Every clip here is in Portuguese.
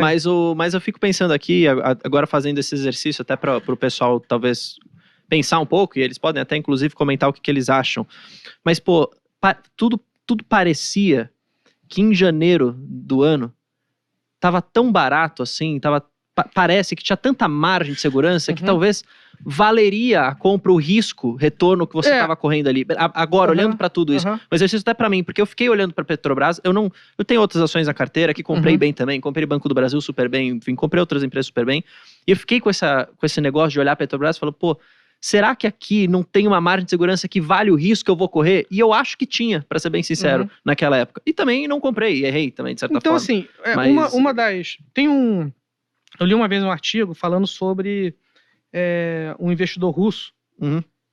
Mas eu fico pensando aqui, agora fazendo esse exercício até para o pessoal talvez pensar um pouco, e eles podem até inclusive comentar o que eles acham. Mas, pô, tudo parecia que em janeiro do ano tava tão barato assim, parece que tinha tanta margem de segurança que talvez valeria a compra, o risco, retorno que você estava correndo ali. Agora, olhando para tudo isso, mas eu até para mim, porque eu fiquei olhando para Petrobras, eu tenho outras ações na carteira que comprei bem também, comprei Banco do Brasil super bem, enfim, comprei outras empresas super bem, e eu fiquei com esse negócio de olhar Petrobras e falar, pô, será que aqui não tem uma margem de segurança que vale o risco que eu vou correr? E eu acho que tinha, pra ser bem sincero, naquela época. E também não comprei, e errei também, de certa forma. Então, assim, uma das... Eu li uma vez um artigo falando sobre um investidor russo.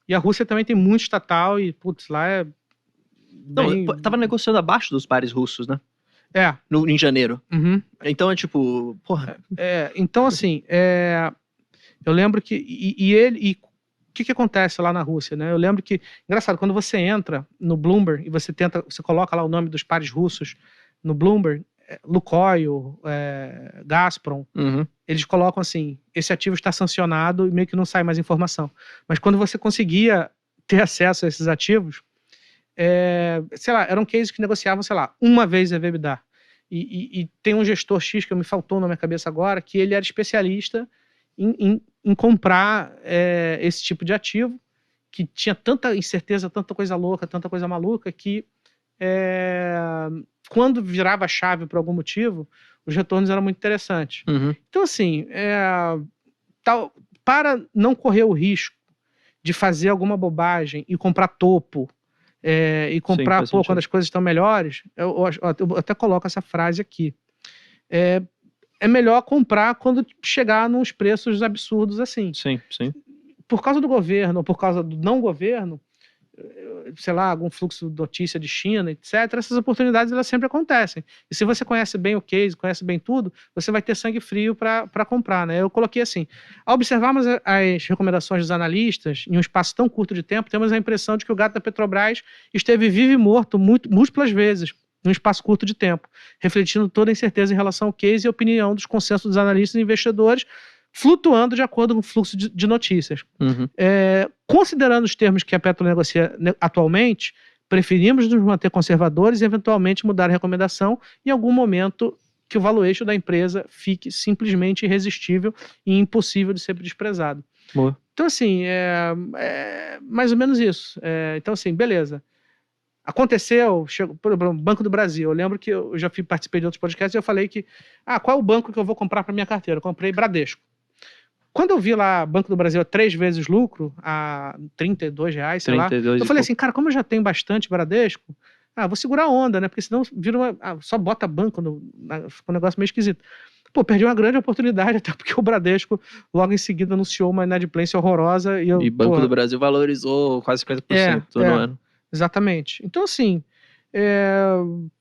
E a Rússia também tem muito estatal e, putz, lá é... Bem... Não, tava negociando abaixo dos pares russos, né? Em janeiro. Então é tipo, porra. Então, assim, eu lembro que... O que acontece lá na Rússia, né? Eu lembro que... Engraçado, quando você entra no Bloomberg e você coloca lá o nome dos pares russos no Bloomberg, Lukoil, Gazprom, eles colocam assim, esse ativo está sancionado e meio que não sai mais informação. Mas quando você conseguia ter acesso a esses ativos, sei lá, eram cases que negociavam, sei lá, uma vez a EBITDA. E tem um gestor X que me faltou na minha cabeça agora, que ele era especialista em comprar esse tipo de ativo, que tinha tanta incerteza, tanta coisa louca, tanta coisa maluca, que quando virava a chave por algum motivo, os retornos eram muito interessantes. Então, assim, para não correr o risco de fazer alguma bobagem e comprar topo, e comprar quando as coisas estão melhores, eu até coloco essa frase aqui. É melhor comprar quando chegar nos preços absurdos assim. Sim. Por causa do governo, ou por causa do não governo, sei lá, algum fluxo de notícia de China, etc., essas oportunidades elas sempre acontecem. E se você conhece bem o case, conhece bem tudo, você vai ter sangue frio para comprar, né? Eu coloquei assim, ao observarmos as recomendações dos analistas em um espaço tão curto de tempo, temos a impressão de que o gato da Petrobras esteve vivo e morto múltiplas vezes, num espaço curto de tempo, refletindo toda a incerteza em relação ao case e a opinião dos consensos dos analistas e investidores, flutuando de acordo com o fluxo de notícias. Considerando os termos que a Petro negocia atualmente, preferimos nos manter conservadores e eventualmente mudar a recomendação em algum momento que o valuation da empresa fique simplesmente irresistível e impossível de ser desprezado. Boa. Então, assim, mais ou menos isso. Então, assim, beleza. Aconteceu, chegou, por exemplo, Banco do Brasil. Eu lembro que eu já participei de outros podcasts e eu falei que, qual é o banco que eu vou comprar para minha carteira? Eu comprei Bradesco. Quando eu vi lá Banco do Brasil a 3 vezes lucro, a R$32, sei lá, eu falei assim, cara, como eu já tenho bastante Bradesco, vou segurar a onda, né? Porque senão vira só bota banco, fica um negócio meio esquisito. Pô, perdi uma grande oportunidade, até porque o Bradesco logo em seguida anunciou uma inadimplência horrorosa. E Banco do Brasil valorizou quase 50% no ano. Exatamente. Então, assim,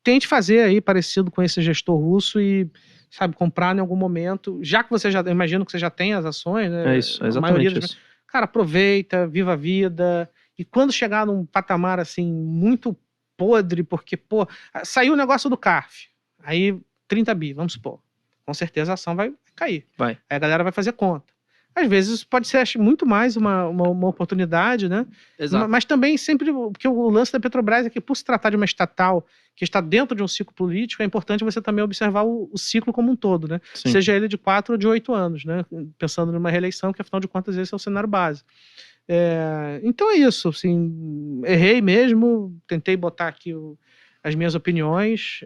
tente fazer aí parecido com esse gestor russo e, sabe, comprar em algum momento, já que você imagino que você já tem as ações, né? Isso, exatamente isso. Cara, aproveita, viva a vida, e quando chegar num patamar, assim, muito podre, porque, pô, saiu o negócio do CARF, aí 30 bi, vamos supor, com certeza a ação vai cair. Vai. Aí a galera vai fazer conta. Às vezes pode ser muito mais uma oportunidade, né? Exato. Mas também sempre, porque o lance da Petrobras é que, por se tratar de uma estatal que está dentro de um ciclo político, é importante você também observar o ciclo como um todo, né? Sim. Seja ele de 4 ou de 8 anos, né? Pensando numa reeleição, que afinal de contas esse é o cenário base. Então é isso, assim, errei mesmo, tentei botar aqui as minhas opiniões,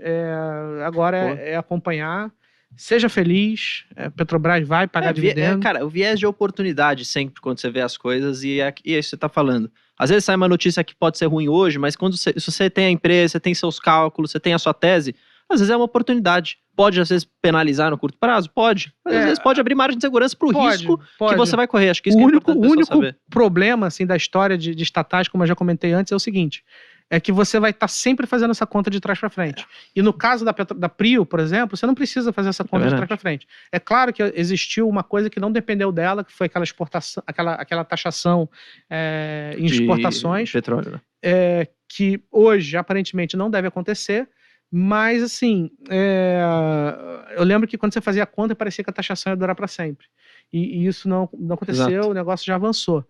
agora é acompanhar. Seja feliz, Petrobras vai pagar dividendo. Cara, o viés de oportunidade sempre quando você vê as coisas e é isso que você tá falando. Às vezes sai uma notícia que pode ser ruim hoje, mas se você tem a empresa, você tem seus cálculos, você tem a sua tese, às vezes é uma oportunidade. Pode, às vezes, penalizar no curto prazo? Pode. Mas, às vezes, pode abrir margem de segurança pro risco que você vai correr. Acho que isso que é importante o único problema, assim, da história de estatais, como eu já comentei antes, é o seguinte, é que você vai estar sempre fazendo essa conta de trás para frente. E no caso da Prio, por exemplo, você não precisa fazer essa conta de trás para frente. É claro que existiu uma coisa que não dependeu dela, que foi aquela exportação, aquela taxação em exportações. De petróleo, né? Que hoje, aparentemente, não deve acontecer, Mas, assim, eu lembro que quando você fazia a conta, parecia que a taxação ia durar para sempre. E isso não aconteceu, Exato. o negócio já avançou.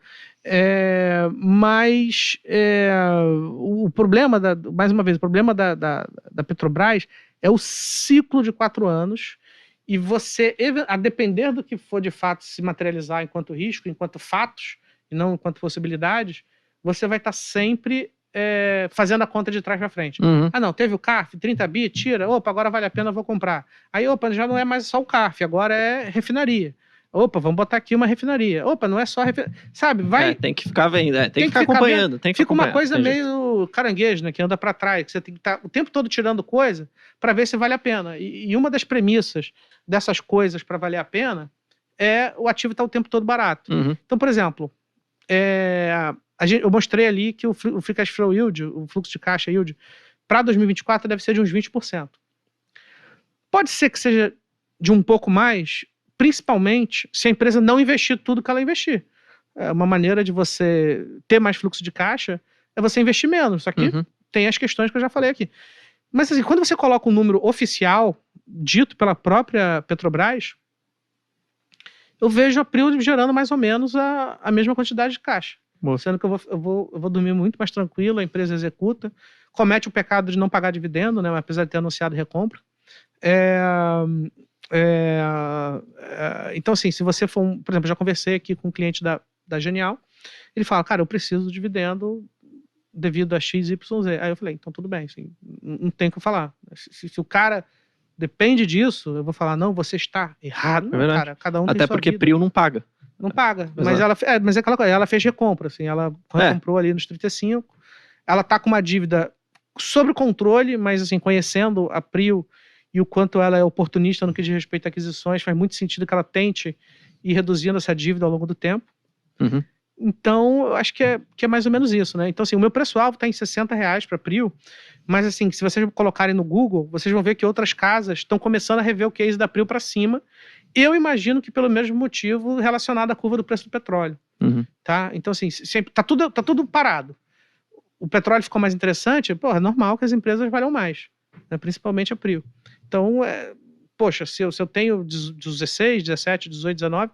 Mas o problema, mais uma vez, o problema da Petrobras é o ciclo de 4 anos, e você, a depender do que for de fato se materializar enquanto risco, enquanto fatos, e não enquanto possibilidades, você vai estar sempre fazendo a conta de trás para frente. Uhum. Ah, não, teve o CARF, 30 bi, tira, opa, agora vale a pena, eu vou comprar. Aí, opa, já não é mais só o CARF, agora é refinaria. Opa, vamos botar aqui uma refinaria. Opa, não é só refinaria. Sabe, vai... Tem que ficar vendo, tem que ficar acompanhando. Tem que Fica uma acompanhar, coisa tem jeito. meio caranguejo, né, que anda para trás, que você tem que estar o tempo todo tirando coisa para ver se vale a pena. E uma das premissas dessas coisas para valer a pena é o ativo estar o tempo todo barato. Uhum. Então, por exemplo, eu mostrei ali que o Free Cash Flow Yield, o fluxo de caixa yield, para 2024 deve ser de uns 20%. Pode ser que seja de um pouco mais, principalmente se a empresa não investir tudo que ela investir. Uma maneira de você ter mais fluxo de caixa é você investir menos. Só que tem as questões que eu já falei aqui. Mas assim, quando você coloca um número oficial, dito pela própria Petrobras, eu vejo a Prio gerando mais ou menos a mesma quantidade de caixa. Sendo que eu vou dormir muito mais tranquilo, a empresa executa, comete o pecado de não pagar dividendo, né, apesar de ter anunciado recompra. Então, assim, se você for, por exemplo, eu já conversei aqui com um cliente da Genial, ele fala, cara, eu preciso do dividendo devido a X, Y, Z. Aí eu falei, então tudo bem, assim, não tem o que eu falar. Se o cara depende disso, eu vou falar, não, você está errado. Não, cara, cada um tem Até sua porque vida. Prio não paga. Não paga. Mas é aquela coisa, ela fez recompra, assim, ela comprou ali nos 35, ela tá com uma dívida sob controle, mas assim, conhecendo a Prio e o quanto ela é oportunista no que diz respeito a aquisições, faz muito sentido que ela tente ir reduzindo essa dívida ao longo do tempo. Uhum. Então, eu acho que é mais ou menos isso, né? Então, assim, o meu preço-alvo tá em R$60 para Prio, mas assim, se vocês colocarem no Google, vocês vão ver que outras casas estão começando a rever o case da Prio para cima. Eu imagino que pelo mesmo motivo relacionado à curva do preço do petróleo. Tá? Então, assim, sempre, tá tudo parado. O petróleo ficou mais interessante, é normal que as empresas valham mais, né? Principalmente a Prio. Então, poxa, se eu tenho 16, 17, 18, 19,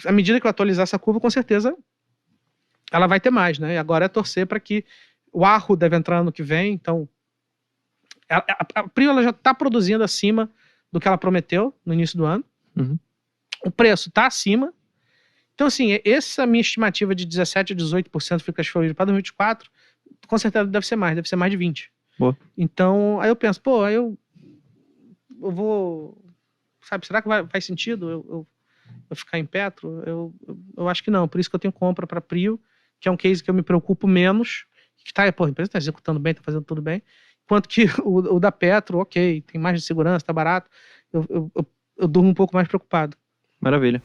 à medida que eu atualizar essa curva, com certeza ela vai ter mais, né? E agora é torcer para que o Arro deve entrar ano que vem, então a Prio ela já está produzindo acima do que ela prometeu no início do ano. O preço está acima. Então, assim, essa minha estimativa de 17% a 18% free cash flow para 2024, com certeza deve ser mais de 20%. Boa. Então, aí eu penso, aí eu vou... Sabe, será que faz sentido eu ficar em Petro? Eu acho que não, por isso que eu tenho compra para Prio, que é um case que eu me preocupo menos, que a empresa está executando bem, está fazendo tudo bem, enquanto que o da Petro, ok, tem mais de segurança, está barato, eu durmo um pouco mais preocupado. Maravilha.